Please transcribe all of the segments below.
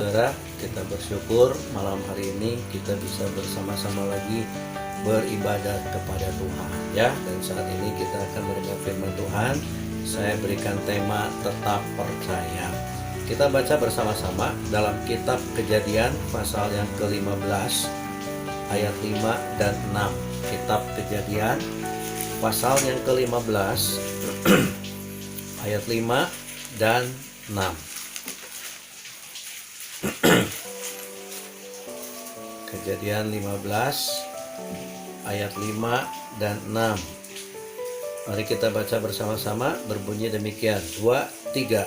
Saudara, kita bersyukur malam hari ini kita bisa bersama-sama lagi beribadat kepada Tuhan ya. Dan saat ini kita akan mendengar firman Tuhan. Saya berikan tema tetap percaya. Kita baca bersama-sama dalam kitab Kejadian pasal yang ke-15 ayat 5 dan 6. Kitab Kejadian pasal yang ke-15 ayat 5 dan 6. Kejadian 15 ayat 5 dan 6. Mari kita baca bersama-sama, berbunyi demikian. 2, 3.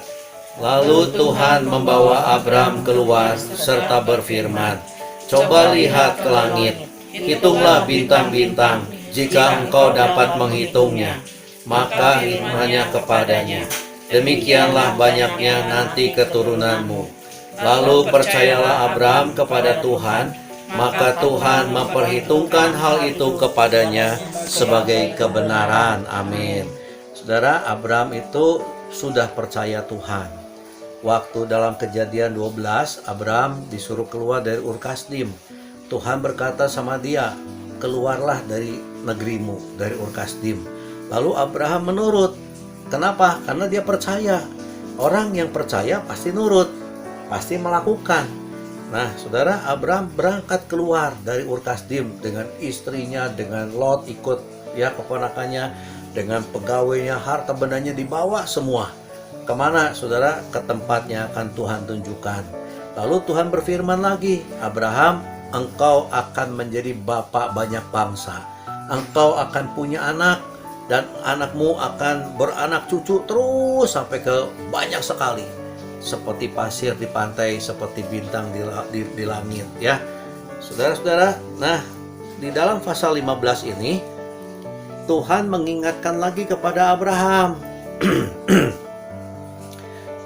Lalu Tuhan membawa Abram keluar serta berfirman, "Coba lihat ke langit, hitunglah bintang-bintang, jika engkau dapat menghitungnya, maka hitungnya kepadanya. Demikianlah banyaknya nanti keturunanmu." Lalu percayalah Abram kepada Tuhan, maka Tuhan memperhitungkan hal itu kepadanya sebagai kebenaran. Amin. Saudara, Abram itu sudah percaya Tuhan. Waktu dalam Kejadian 12, Abram disuruh keluar dari Ur Kasdim. Tuhan berkata sama dia, "Keluarlah dari negerimu, dari Ur Kasdim." Lalu Abraham menurut. Kenapa? Karena dia percaya. Orang yang percaya pasti nurut, pasti melakukan. Nah, saudara, Abram berangkat keluar dari Ur Kasdim dengan istrinya, dengan Lot ikut ya, keponakannya, dengan pegawainya, harta bendanya dibawa semua. Kemana, saudara? Ke tempatnya akan Tuhan tunjukkan. Lalu Tuhan berfirman lagi, "Abraham, engkau akan menjadi bapa banyak bangsa. Engkau akan punya anak, dan anakmu akan beranak cucu terus sampai ke banyak sekali. Seperti pasir di pantai, seperti bintang di langit." Ya, saudara-saudara. Nah, di dalam pasal 15 ini Tuhan mengingatkan lagi kepada Abraham.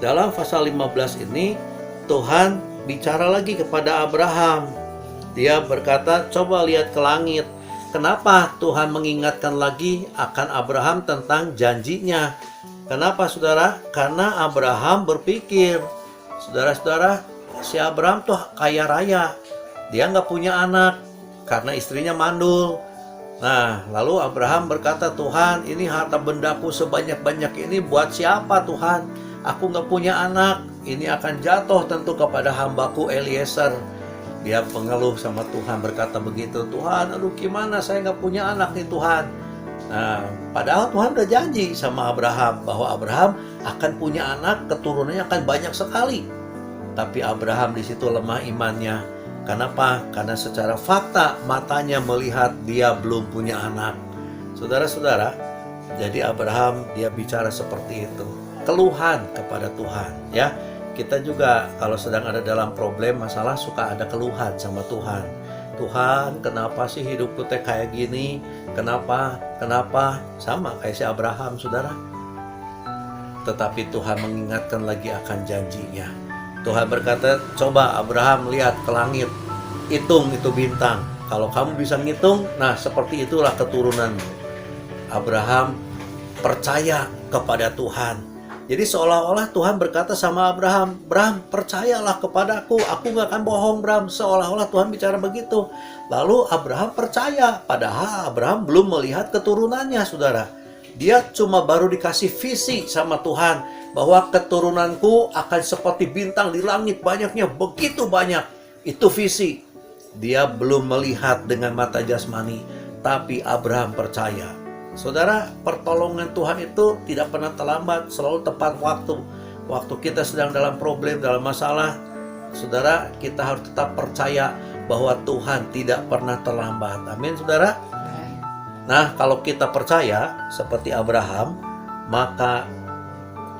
Dalam pasal 15 ini Tuhan bicara lagi kepada Abraham. Dia berkata, "Coba lihat ke langit." Kenapa Tuhan mengingatkan lagi akan Abraham tentang janjinya? Kenapa, saudara? Karena Abraham berpikir, saudara-saudara, si Abraham tuh kaya raya. Dia nggak punya anak karena istrinya mandul. Nah, lalu Abraham berkata, "Tuhan, ini harta bendaku sebanyak-banyak ini buat siapa, Tuhan? Aku nggak punya anak. Ini akan jatuh tentu kepada hambaku Eliezer." Dia mengeluh sama Tuhan, berkata begitu, "Tuhan, aduh gimana, saya nggak punya anak nih Tuhan." Nah, padahal Tuhan udah janji sama Abraham bahwa Abraham akan punya anak, keturunannya akan banyak sekali. Tapi Abraham di situ lemah imannya. Kenapa? Karena secara fakta matanya melihat dia belum punya anak. Saudara-saudara, jadi Abraham dia bicara seperti itu, keluhan kepada Tuhan. Ya, kita juga kalau sedang ada dalam problem, masalah, suka ada keluhan sama Tuhan. "Tuhan, kenapa sih hidupku teh kayak gini? Kenapa? Sama kayak si Abraham, saudara. Tetapi Tuhan mengingatkan lagi akan janjinya. Tuhan berkata, "Coba Abraham lihat ke langit, hitung itu bintang. Kalau kamu bisa ngitung, nah seperti itulah keturunanmu." Abraham percaya kepada Tuhan. Jadi seolah-olah Tuhan berkata sama Abraham, "Bram, percayalah kepadaku, aku gak akan bohong, Bram." Seolah-olah Tuhan bicara begitu. Lalu Abraham percaya, padahal Abraham belum melihat keturunannya, saudara. Dia cuma baru dikasih visi sama Tuhan, bahwa keturunanku akan seperti bintang di langit, banyaknya begitu banyak. Itu visi. Dia belum melihat dengan mata jasmani, tapi Abraham percaya. Saudara, pertolongan Tuhan itu tidak pernah terlambat, selalu tepat waktu. Waktu kita sedang dalam problem, dalam masalah, saudara, kita harus tetap percaya bahwa Tuhan tidak pernah terlambat. Amin, saudara. Nah, kalau kita percaya seperti Abraham, maka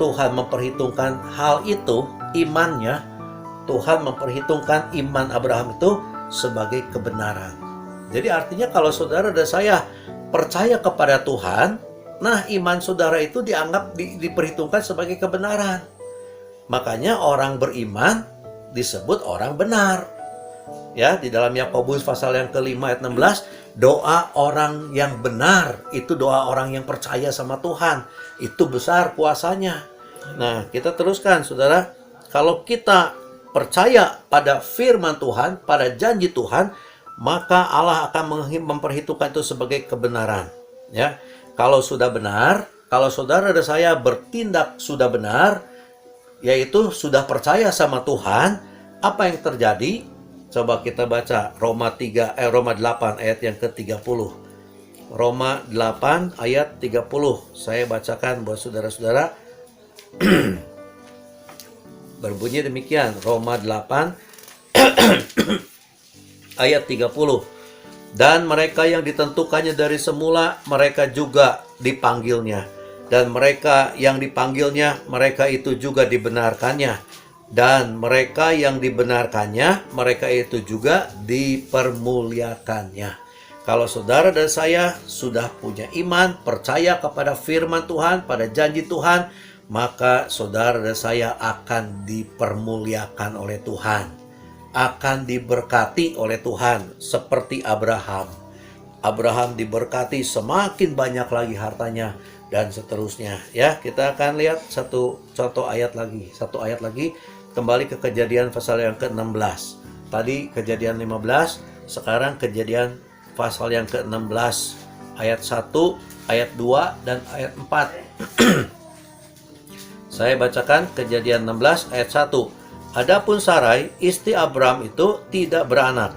Tuhan memperhitungkan hal itu, imannya. Tuhan memperhitungkan iman Abraham itu sebagai kebenaran. Jadi artinya kalau saudara dan saya percaya kepada Tuhan, nah iman saudara itu dianggap diperhitungkan sebagai kebenaran. Makanya orang beriman disebut orang benar. Ya, di dalam Yakobus pasal yang ke-5 ayat 16, doa orang yang benar itu doa orang yang percaya sama Tuhan. Itu besar kuasanya. Nah, kita teruskan, saudara. Kalau kita percaya pada firman Tuhan, pada janji Tuhan, maka Allah akan memperhitungkan itu sebagai kebenaran. Ya, kalau sudah benar, kalau saudara dan saya bertindak sudah benar, yaitu sudah percaya sama Tuhan, apa yang terjadi? Coba kita baca Roma 8 ayat yang ke-30. Roma 8 ayat 30. Saya bacakan buat saudara-saudara. Berbunyi demikian, Roma 8 ayat 30. Dan mereka yang ditentukannya dari semula, mereka juga dipanggilnya. Dan mereka yang dipanggilnya, mereka itu juga dibenarkannya. Dan mereka yang dibenarkannya, mereka itu juga dipermuliakannya. Kalau saudara dan saya sudah punya iman, percaya kepada firman Tuhan, pada janji Tuhan, maka saudara dan saya akan dipermuliakan oleh Tuhan, akan diberkati oleh Tuhan, seperti Abraham. Abraham diberkati, semakin banyak lagi hartanya, dan seterusnya. Ya, kita akan lihat satu ayat lagi. Kembali ke Kejadian pasal yang ke-16. Tadi Kejadian 15, sekarang Kejadian pasal yang ke-16, ayat 1, ayat 2, dan ayat 4. Saya bacakan Kejadian 16 ayat 1. Adapun Sarai, istri Abram itu tidak beranak.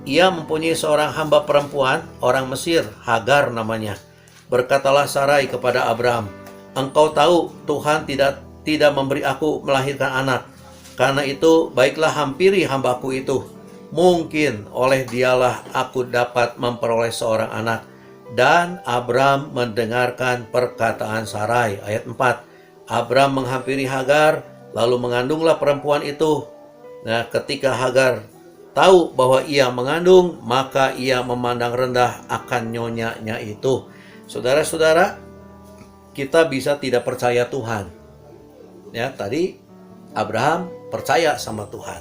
Ia mempunyai seorang hamba perempuan, orang Mesir, Hagar namanya. Berkatalah Sarai kepada Abram, "Engkau tahu Tuhan tidak memberi aku melahirkan anak. Karena itu baiklah hampiri hambaku itu. Mungkin oleh dialah aku dapat memperoleh seorang anak." Dan Abram mendengarkan perkataan Sarai. Ayat 4. Abram menghampiri Hagar, lalu mengandunglah perempuan itu. Nah, ketika Hagar tahu bahwa ia mengandung, maka ia memandang rendah akan nyonyanya itu. Saudara-saudara, kita bisa tidak percaya Tuhan. Ya, tadi Abraham percaya sama Tuhan.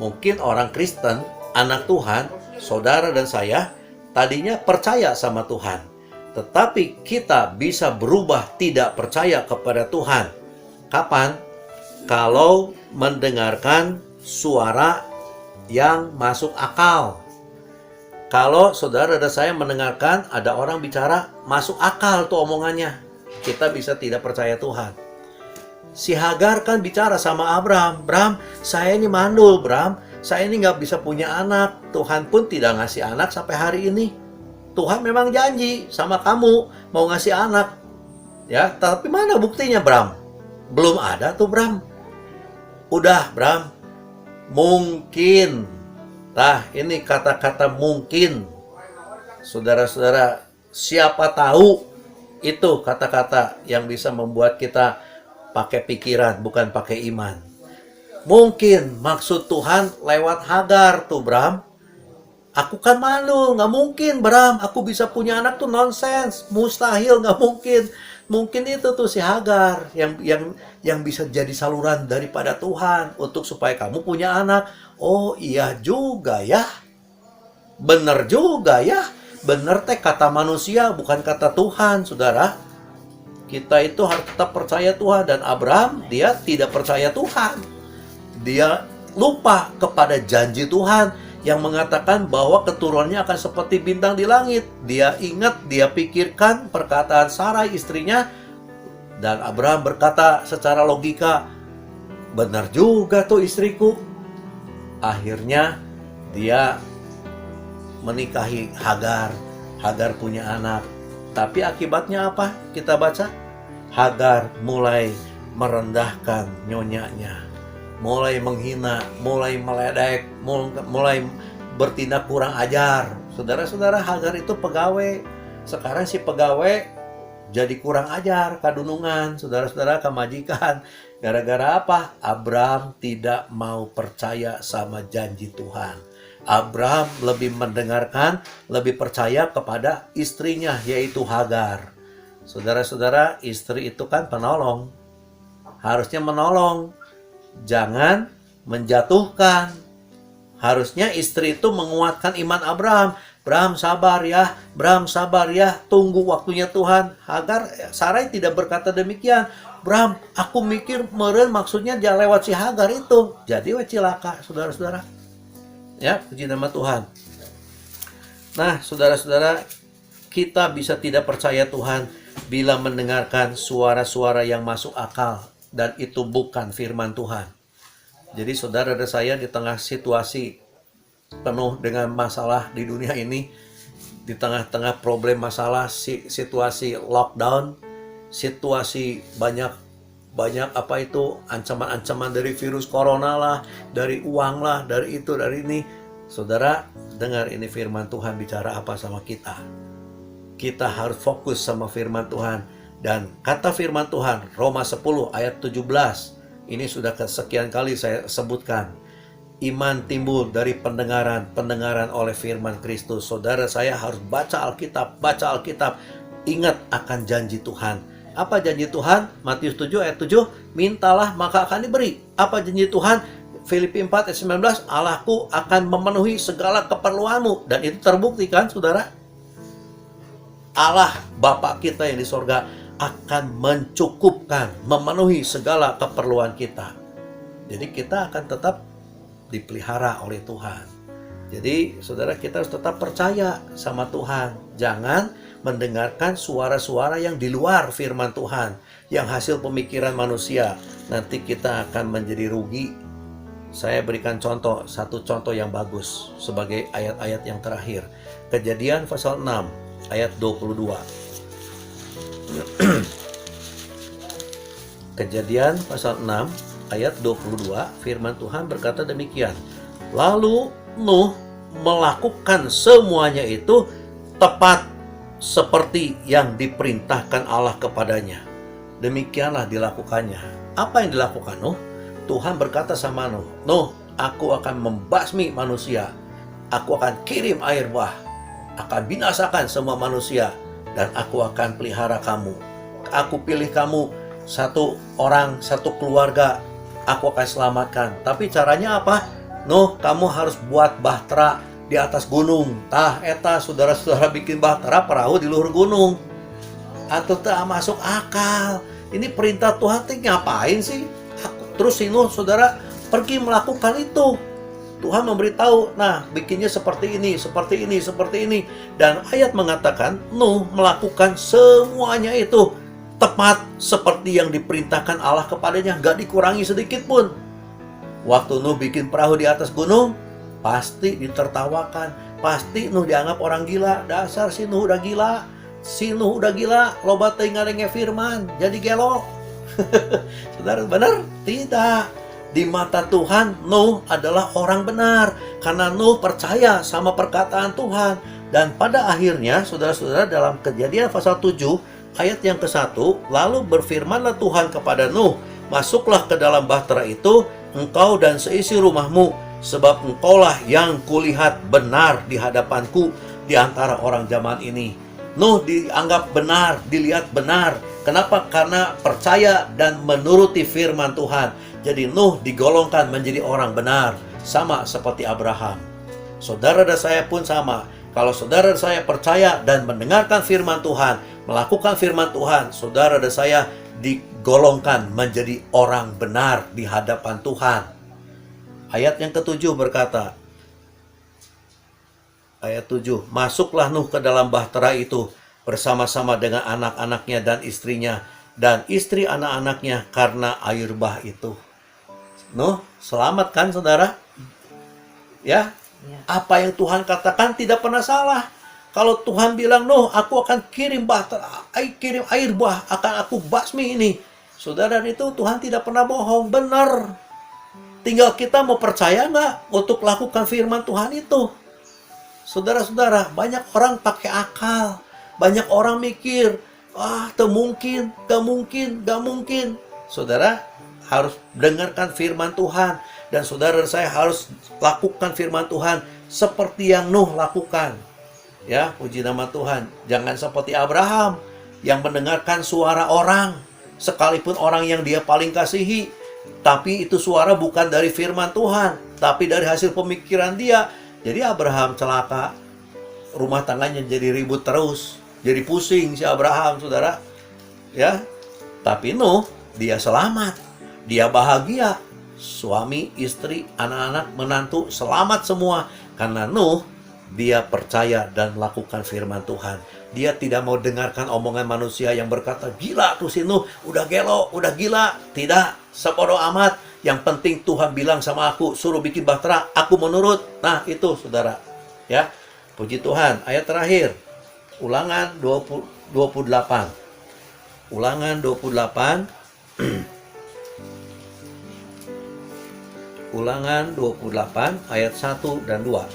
Mungkin orang Kristen, anak Tuhan, saudara dan saya, tadinya percaya sama Tuhan. Tetapi kita bisa berubah tidak percaya kepada Tuhan. Kapan? Kalau mendengarkan suara yang masuk akal. Kalau saudara dan saya mendengarkan ada orang bicara, masuk akal tuh omongannya, kita bisa tidak percaya Tuhan. Si Hagar kan bicara sama Abram, "Bram, saya ini mandul, Bram. Saya ini nggak bisa punya anak. Tuhan pun tidak ngasih anak sampai hari ini. Tuhan memang janji sama kamu mau ngasih anak. Ya, tapi mana buktinya, Bram?" Belum ada tuh, Bram. Udah, Bram. Mungkin. Nah, ini kata-kata mungkin. Saudara-saudara, siapa tahu itu kata-kata yang bisa membuat kita pakai pikiran, bukan pakai iman. Mungkin maksud Tuhan lewat Hagar tuh, Bram. Aku kan malu, nggak mungkin, Bram. Aku bisa punya anak tuh nonsens, mustahil, nggak mungkin. Mungkin itu tuh si Hagar yang bisa jadi saluran daripada Tuhan untuk supaya kamu punya anak. Oh iya juga ya, bener juga ya, bener teh kata manusia bukan kata Tuhan, saudara. Kita itu harus tetap percaya Tuhan. Dan Abraham, dia tidak percaya Tuhan. Dia lupa kepada janji Tuhan yang mengatakan bahwa keturunannya akan seperti bintang di langit. Dia ingat, dia pikirkan perkataan Sarai istrinya. Dan Abraham berkata secara logika, benar juga tuh istriku. Akhirnya dia menikahi Hagar. Hagar punya anak. Tapi akibatnya apa? Kita baca. Hagar mulai merendahkan nyonyanya. Mulai menghina, mulai meledek, mulai bertindak kurang ajar. Saudara-saudara, Hagar itu pegawai. Sekarang si pegawai jadi kurang ajar, kadunungan. Saudara-saudara, kemajikan. Gara-gara apa? Abraham tidak mau percaya sama janji Tuhan. Abraham lebih mendengarkan, lebih percaya kepada istrinya, yaitu Hagar. Saudara-saudara, istri itu kan penolong. Harusnya menolong. Jangan menjatuhkan. Harusnya istri itu menguatkan iman Abraham. Abraham sabar ya, Abraham sabar ya, tunggu waktunya Tuhan. Hagar, Sarai tidak berkata demikian. Bram, aku mikir meren maksudnya dia lewat si Hagar itu. Jadi cilaka, saudara-saudara. Ya, puji nama Tuhan. Nah, saudara-saudara, kita bisa tidak percaya Tuhan bila mendengarkan suara-suara yang masuk akal dan itu bukan firman Tuhan. Jadi saudara dan saya di tengah situasi penuh dengan masalah di dunia ini, di tengah-tengah problem masalah, situasi lockdown, situasi banyak ancaman-ancaman dari virus corona lah, dari uang lah, dari itu, dari ini. Saudara, dengar ini firman Tuhan bicara apa sama kita. Kita harus fokus sama firman Tuhan. Dan kata firman Tuhan, Roma 10 ayat 17. Ini sudah kesekian kali saya sebutkan. Iman timbul dari pendengaran, pendengaran oleh firman Kristus. Saudara, saya harus baca Alkitab, ingat akan janji Tuhan. Apa janji Tuhan? Matius 7 ayat 7, mintalah maka akan diberi. Apa janji Tuhan? Filipi 4 ayat 19, Allahku akan memenuhi segala keperluanmu. Dan itu terbukti kan, saudara? Allah, Bapa kita yang di sorga, akan mencukupkan, memenuhi segala keperluan kita. Jadi kita akan tetap dipelihara oleh Tuhan. Jadi saudara, kita harus tetap percaya sama Tuhan. Jangan mendengarkan suara-suara yang di luar firman Tuhan, yang hasil pemikiran manusia. Nanti kita akan menjadi rugi. Saya berikan satu contoh yang bagus sebagai ayat-ayat yang terakhir. Kejadian pasal 6 ayat 22. Kejadian pasal 6 ayat 22, firman Tuhan berkata demikian. Lalu Nuh melakukan semuanya itu tepat seperti yang diperintahkan Allah kepadanya. Demikianlah dilakukannya. Apa yang dilakukan Nuh? Tuhan berkata sama Nuh, Nuh, aku akan membasmi manusia. Aku akan kirim air bah. Akan binasakan semua manusia. Dan aku akan pelihara kamu. Aku pilih kamu satu orang, satu keluarga. Aku akan selamatkan. Tapi caranya apa? Nuh, kamu harus buat bahtera di atas gunung. Tah, eta, saudara-saudara bikin bahtera perahu di luhur gunung. Atau tak masuk akal. Ini perintah Tuhan, ngapain sih? Terus si Nuh, saudara, pergi melakukan itu. Tuhan memberitahu, nah bikinnya seperti ini, seperti ini, seperti ini. Dan ayat mengatakan, Nuh melakukan semuanya itu tepat seperti yang diperintahkan Allah kepadanya, gak dikurangi sedikit pun. Waktu Nuh bikin perahu di atas gunung, pasti ditertawakan, pasti Nuh dianggap orang gila. Dasar si Nuh udah gila, loba teu ngarenge firman, jadi gelo. Saudara, benar? Tidak. Di mata Tuhan, Nuh adalah orang benar karena Nuh percaya sama perkataan Tuhan. Dan pada akhirnya, saudara-saudara, dalam Kejadian pasal 7 ayat yang ke-1, lalu berfirmanlah Tuhan kepada Nuh, masuklah ke dalam bahtera itu, engkau dan seisi rumahmu, sebab engkaulah yang kulihat benar di hadapanku di antara orang zaman ini. Nuh dianggap benar, dilihat benar. Kenapa? Karena percaya dan menuruti firman Tuhan. Jadi Nuh digolongkan menjadi orang benar, sama seperti Abraham. Saudara dan saya pun sama. Kalau saudara dan saya percaya dan mendengarkan firman Tuhan, melakukan firman Tuhan, saudara dan saya digolongkan menjadi orang benar di hadapan Tuhan. Ayat yang ke-7 berkata, ayat 7, masuklah Nuh ke dalam bahtera itu bersama-sama dengan anak-anaknya dan istrinya, dan istri anak-anaknya karena air bah itu. Nuh, selamat kan saudara? Ya, apa yang Tuhan katakan tidak pernah salah. Kalau Tuhan bilang, Nuh, aku akan kirim air bah, akan aku basmi ini. Saudara, itu Tuhan tidak pernah bohong, benar. Tinggal kita mau percaya nggak untuk lakukan firman Tuhan itu. Saudara-saudara, banyak orang pakai akal. Banyak orang mikir, gak mungkin. Saudara harus dengarkan firman Tuhan. Dan saudara saya harus lakukan firman Tuhan seperti yang Nuh lakukan. Ya, puji nama Tuhan. Jangan seperti Abraham yang mendengarkan suara orang, sekalipun orang yang dia paling kasihi. Tapi itu suara bukan dari firman Tuhan, tapi dari hasil pemikiran dia. Jadi Abraham celaka. Rumah tangganya jadi ribut terus. Jadi pusing si Abraham, saudara. Ya, tapi Nuh dia selamat, dia bahagia. Suami, istri, anak-anak, menantu selamat semua. Karena Nuh, dia percaya dan melakukan firman Tuhan. Dia tidak mau dengarkan omongan manusia yang berkata, gila tuh si Nuh, udah gelo, udah gila. Tidak, sebodoh amat. Yang penting Tuhan bilang sama aku, suruh bikin bahtera, aku menurut. Nah itu saudara, ya. Puji Tuhan. Ayat terakhir, Ulangan 28. Ulangan 28. Ulangan 28 ayat 1 dan 2.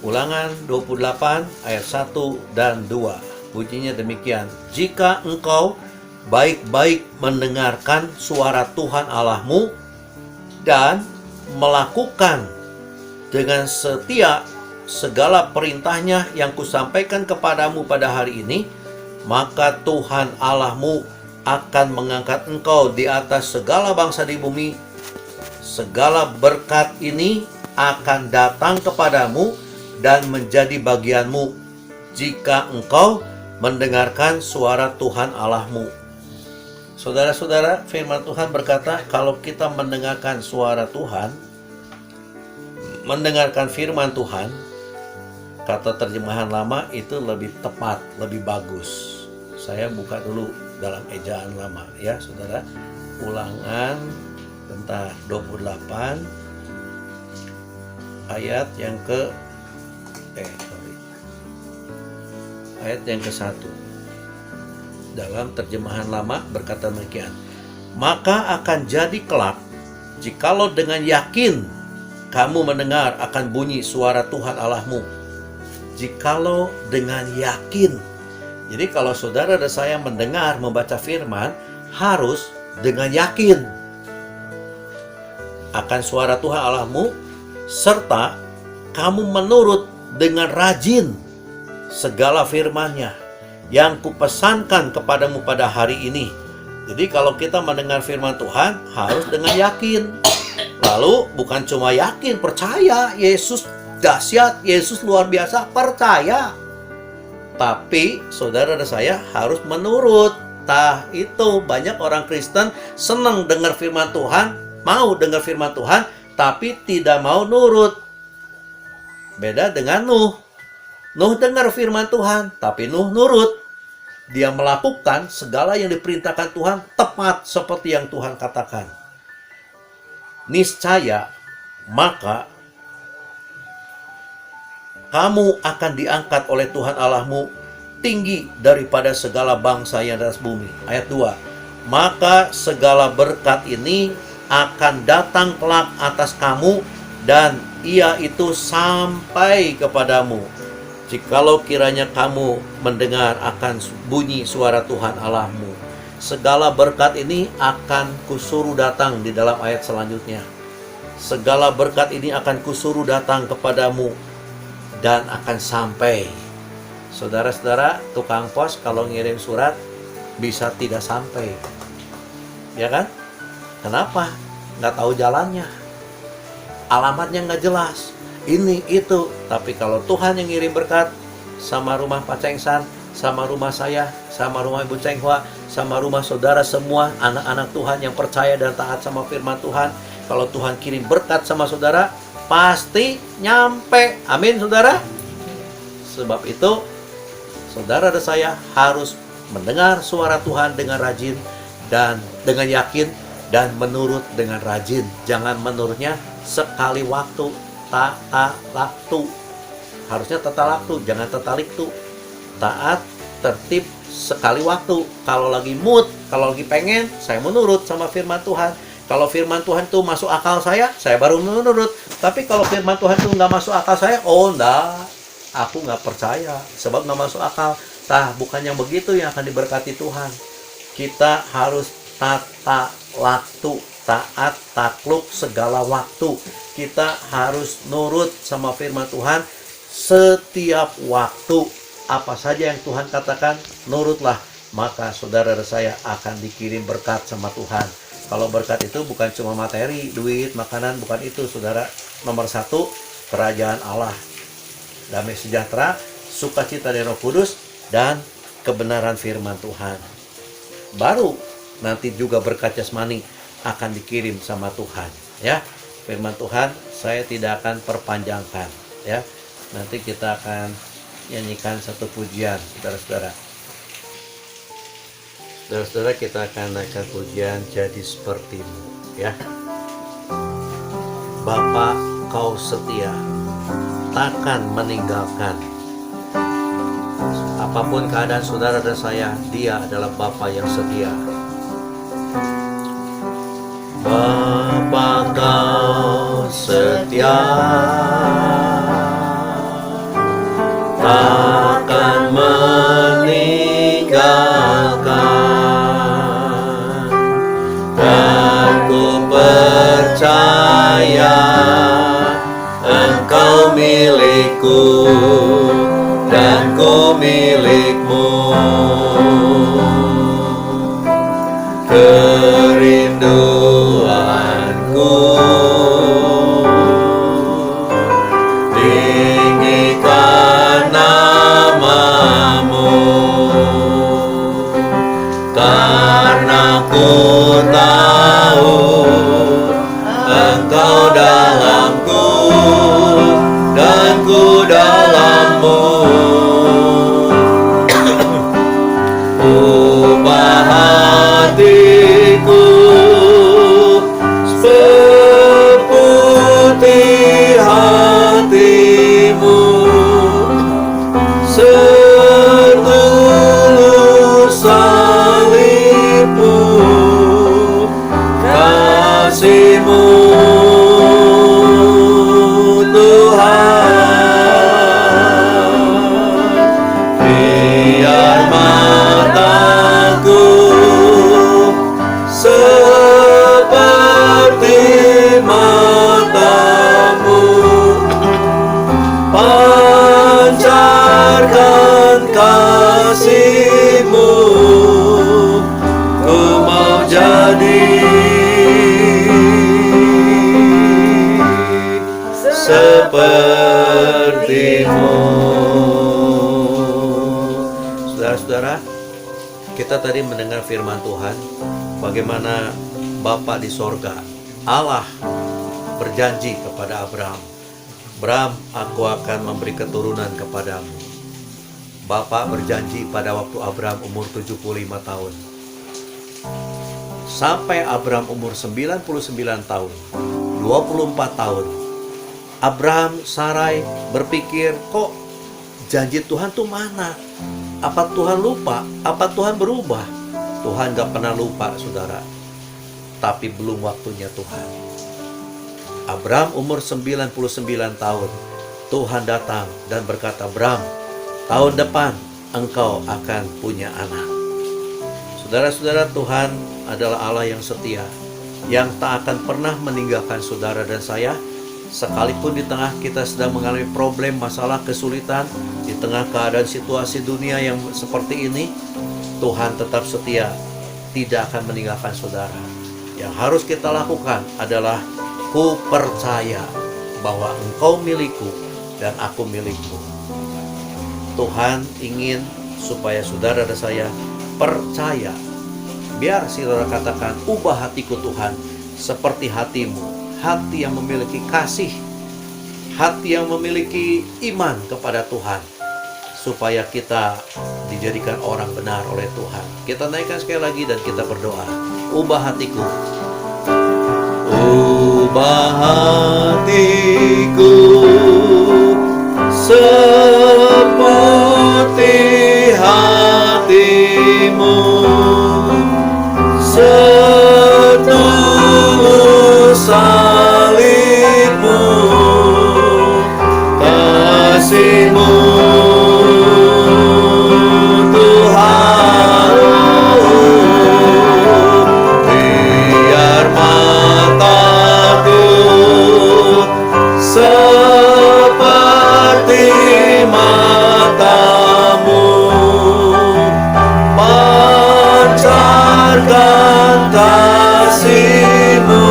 Ulangan 28 ayat 1 dan 2. Bunyinya demikian. Jika engkau baik-baik mendengarkan suara Tuhan Allahmu dan melakukan dengan setia segala perintahnya yang kusampaikan kepadamu pada hari ini, maka Tuhan Allahmu akan mengangkat engkau di atas segala bangsa di bumi. Segala berkat ini akan datang kepadamu dan menjadi bagianmu jika engkau mendengarkan suara Tuhan Allahmu. Saudara-saudara, firman Tuhan berkata, kalau kita mendengarkan suara Tuhan, mendengarkan firman Tuhan, kata terjemahan lama itu lebih tepat, lebih bagus. Saya buka dulu dalam ejaan lama ya saudara. Ulangan 28 ayat yang ke ayat yang ke-1. Dalam terjemahan lama berkata demikian. Maka akan jadi kelak, jikalau dengan yakin kamu mendengar akan bunyi suara Tuhan Allahmu. Jikalau dengan yakin. Jadi kalau saudara dan saya mendengar, membaca firman, harus dengan yakin akan suara Tuhan Allahmu, serta kamu menurut dengan rajin segala firman-Nya yang kupesankan kepadamu pada hari ini. Jadi kalau kita mendengar firman Tuhan, harus dengan yakin. Lalu bukan cuma yakin, percaya Yesus dahsyat, Yesus luar biasa, percaya. Tapi saudara dan saya harus menurut. Tah itu banyak orang Kristen senang dengar firman Tuhan, mau dengar firman Tuhan, tapi tidak mau nurut. Beda dengan Nuh. Nuh dengar firman Tuhan, tapi Nuh nurut. Dia melakukan segala yang diperintahkan Tuhan tepat seperti yang Tuhan katakan. Niscaya maka kamu akan diangkat oleh Tuhan Allahmu tinggi daripada segala bangsa yang di atas bumi. Ayat 2. Maka segala berkat ini akan datang kelak atas kamu, dan ia itu sampai kepadamu, jikalau kiranya kamu mendengar akan bunyi suara Tuhan Allahmu. Segala berkat ini akan kusuruh datang di dalam ayat selanjutnya. Segala berkat ini akan kusuruh datang kepadamu dan akan sampai. Saudara-saudara, tukang pos kalau ngirim surat bisa tidak sampai. Ya kan? Kenapa? Nggak tahu jalannya. Alamatnya nggak jelas. Ini, itu. Tapi kalau Tuhan yang ngirim berkat, sama rumah Pak Cengsan, sama rumah saya, sama rumah Ibu Cenghua, sama rumah saudara semua, anak-anak Tuhan yang percaya dan taat sama firman Tuhan, kalau Tuhan kirim berkat sama saudara, pasti nyampe. Amin saudara. Sebab itu saudara dan saya harus mendengar suara Tuhan dengan rajin dan dengan yakin, dan menurut dengan rajin. Jangan menurutnya sekali waktu, tata waktu. Harusnya tata waktu, jangan tata liktu. Taat, tertib, sekali waktu. Kalau lagi mood, kalau lagi pengen, saya menurut sama firman Tuhan. Kalau firman Tuhan itu masuk akal saya baru menurut. Tapi kalau firman Tuhan itu nggak masuk akal saya, oh enggak, aku nggak percaya, sebab nggak masuk akal. Tah, bukan yang begitu yang akan diberkati Tuhan. Kita harus tata waktu, taat, takluk segala waktu. Kita harus nurut sama firman Tuhan setiap waktu. Apa saja yang Tuhan katakan, nurutlah. Maka saudara dan saya akan dikirim berkat sama Tuhan. Kalau berkat itu bukan cuma materi, duit, makanan, bukan itu saudara. Nomor 1, kerajaan Allah, damai sejahtera, sukacita dari Roh Kudus, dan kebenaran firman Tuhan. baru nanti juga berkat jasmani akan dikirim sama Tuhan. Ya, firman Tuhan saya tidak akan perpanjangkan. Ya, nanti kita akan nyanyikan satu pujian, saudara-saudara. Saudara-saudara, kita akan naikkan pujian Jadi Sepertimu. Ya, Bapa, Kau setia, takkan meninggalkan. Apapun keadaan saudara dan saya, Dia adalah Bapa yang setia. Bapa, Kau setia, takkan meninggalkan, dan ku percaya Engkau milikku dan ku milikmu. Kerinduanku tinggikan namamu, karena ku tahu Engkau dalamku dan ku dalammu. Ubah hatiku seputih hatimu, setulus salibmu, kasihmu Tuhan. Biar mataku seperti matamu, pancarkan kasihmu, ku mau jadi sepertimu. Saudara-saudara, kita tadi mendengar firman Tuhan, bagaimana Bapa di sorga, Allah berjanji kepada Abraham, Abraham, aku akan memberi keturunan kepadamu. Bapa berjanji pada waktu Abraham umur 75 tahun. Sampai Abraham umur 99 tahun, 24 tahun, Abraham, Sarai berpikir, kok janji Tuhan tuh mana? Apa Tuhan lupa? Apa Tuhan berubah? Tuhan gak pernah lupa, saudara. Tapi belum waktunya Tuhan. Abraham umur 99 tahun, Tuhan datang dan berkata, Abraham, tahun depan engkau akan punya anak. Saudara-saudara, Tuhan adalah Allah yang setia, yang tak akan pernah meninggalkan saudara dan saya, sekalipun di tengah kita sedang mengalami problem, masalah, kesulitan, di tengah keadaan situasi dunia yang seperti ini, Tuhan tetap setia, tidak akan meninggalkan saudara. Yang harus kita lakukan adalah, ku percaya bahwa engkau milikku dan aku milikmu. Tuhan ingin supaya saudara dan saya percaya. Biar saudara katakan, ubah hatiku Tuhan seperti hatimu, hati yang memiliki kasih, hati yang memiliki iman kepada Tuhan, supaya kita dijadikan orang benar oleh Tuhan. Kita naikkan sekali lagi dan kita berdoa. Ubah hatiku, ubah hatiku seputih hatimu, setulus salibmu, kasihmu Tuhan. Biar mataku seperti matamu, pancarkan kasihmu,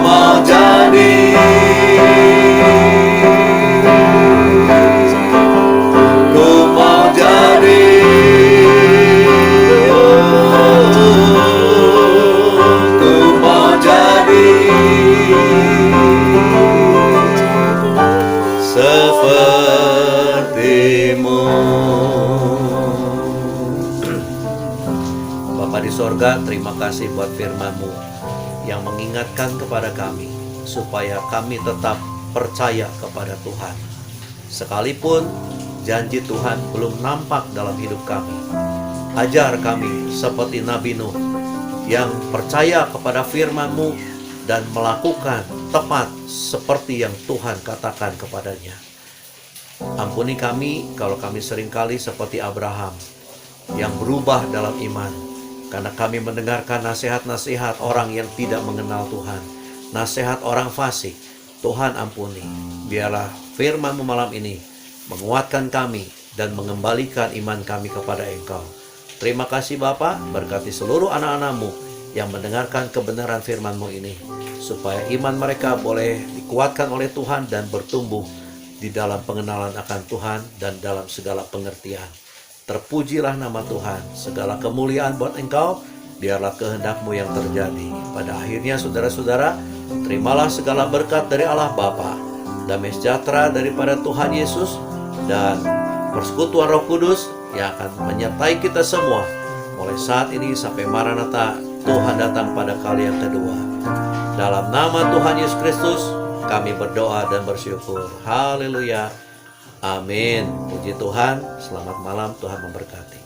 mau jadi, ku mau jadi, ku mau jadi sepertimu. Bapa di sorga, terima kasih buat firman-Mu yang mengingatkan kepada kami supaya kami tetap percaya kepada Tuhan. Sekalipun janji Tuhan belum nampak dalam hidup kami, ajar kami seperti Nabi Nuh yang percaya kepada firman-Mu dan melakukan tepat seperti yang Tuhan katakan kepadanya. Ampuni kami kalau kami seringkali seperti Abraham yang berubah dalam iman, karena kami mendengarkan nasihat-nasihat orang yang tidak mengenal Tuhan, nasihat orang fasik. Tuhan ampuni, biarlah firman-Mu malam ini menguatkan kami dan mengembalikan iman kami kepada Engkau. Terima kasih Bapa, berkati seluruh anak-anak-Mu yang mendengarkan kebenaran firman-Mu ini, supaya iman mereka boleh dikuatkan oleh Tuhan dan bertumbuh di dalam pengenalan akan Tuhan dan dalam segala pengertian. Terpujilah nama Tuhan, segala kemuliaan buat Engkau, biarlah kehendak-Mu yang terjadi. Pada akhirnya saudara-saudara, terimalah segala berkat dari Allah Bapa, damai sejahtera daripada Tuhan Yesus, dan persekutuan Roh Kudus yang akan menyertai kita semua mulai saat ini sampai Maranatha, Tuhan datang pada kali yang kedua. Dalam nama Tuhan Yesus Kristus kami berdoa dan bersyukur. Haleluya. Amin. Puji Tuhan. Selamat malam. Tuhan memberkati.